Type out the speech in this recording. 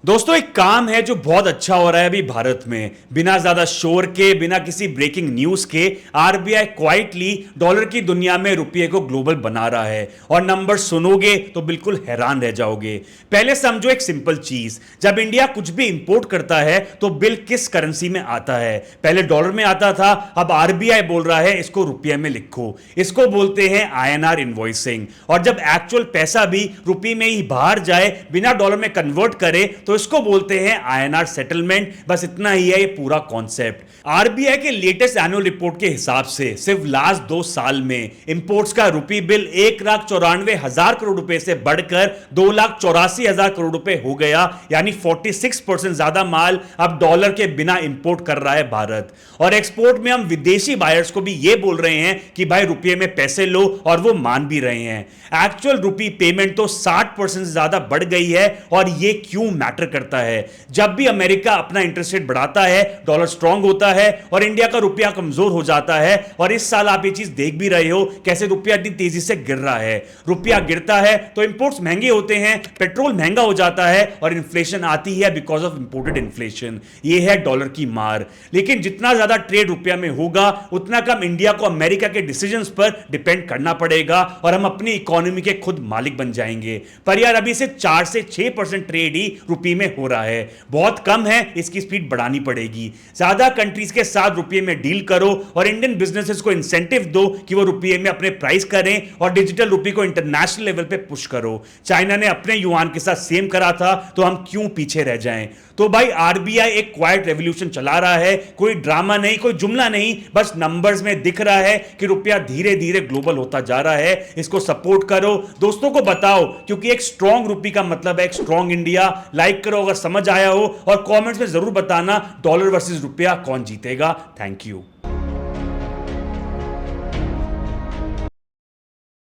दोस्तों एक काम है जो बहुत अच्छा हो रहा है अभी भारत में। बिना ज्यादा शोर के, बिना किसी ब्रेकिंग न्यूज के आरबीआई क्वाइटली डॉलर की दुनिया में रुपये को ग्लोबल बना रहा है। और नंबर सुनोगे तो बिल्कुल हैरान रह जाओगे। पहले समझो एक सिंपल चीज, जब इंडिया कुछ भी इंपोर्ट करता है तो बिल किस करेंसी में आता है? पहले डॉलर में आता था, अब आरबीआई बोल रहा है इसको रुपये में लिखो। इसको बोलते हैं आईएनआर इनवॉइसिंग। और जब एक्चुअल पैसा भी रुपये में ही बाहर जाए, बिना डॉलर में कन्वर्ट करे, तो इसको बोलते हैं आईएनआर सेटलमेंट। बस इतना ही है ये पूरा कॉन्सेप्ट। आरबीआई के लेटेस्ट एनुअल रिपोर्ट के हिसाब से सिर्फ लास्ट 2 साल में इंपोर्ट्स का रुपी बिल 1,94,000 करोड़ रुपए से बढ़कर 2,84,000 करोड़ रुपए हो गया। यानी 46% ज्यादा माल अब डॉलर के बिना इंपोर्ट कर रहा है भारत। और एक्सपोर्ट में हम विदेशी बायर्स को भी यह बोल रहे हैं कि भाई रुपये में पैसे लो, और वो मान भी रहे हैं। एक्चुअल रुपी पेमेंट तो 60% से ज्यादा बढ़ गई है। और यह क्यों मैटर करता है? जब भी अमेरिका अपना इंटरेस्ट रेट बढ़ाता है, डॉलर स्ट्रांग होता है और इंडिया का रुपया कमजोर हो जाता है। और इस साल आप ये चीज देख भी रहे हो, कैसे रुपया इतनी तेजी से गिर रहा है। रुपया गिरता है तो इंपोर्ट्स महंगे होते हैं, पेट्रोल महंगा हो जाता है, और इन्फ्लेशन आती है बिकॉज ऑफ इंपोर्टेड इन्फ्लेशन। ये है डॉलर की मार। लेकिन जितना ज्यादा ट्रेड रुपया में होगा, उतना कम इंडिया को अमेरिका के डिसीजंस पर डिपेंड करना पड़ेगा, और हम अपनी इकोनॉमी के खुद मालिक बन जाएंगे। पर यार अभी से 4 से 6% ट्रेड ही रुपये में हो रहा है, बहुत कम है। इसकी स्पीड बढ़ानी पड़ेगी। ज्यादा कंट्रीज के साथ रुपये में डील करो, और इंडियन बिजनेसेस को इंसेंटिव दो कि वो रुपये में अपने प्राइस करें, और डिजिटल रुपये को इंटरनेशनल लेवल पे पुश करो। चाइना ने अपने युआन के साथ सेम करा था, तो हम क्यों पीछे रह जाएं? तो भाई आरबीआई एक क्वाइट रेवोल्यूशन चला रहा है। कोई ड्रामा नहीं, कोई जुमला नहीं, बस नंबर्स में दिख रहा है कि रुपया धीरे धीरे ग्लोबल होता जा रहा है। इसको सपोर्ट करो, दोस्तों को बताओ, क्योंकि एक स्ट्रॉन्ग रुपी का मतलब है एक स्ट्रॉन्ग इंडिया। लाइक करो अगर समझ आया हो, और कमेंट्स में जरूर बताना डॉलर वर्सेस रुपया कौन जीतेगा। Thank you.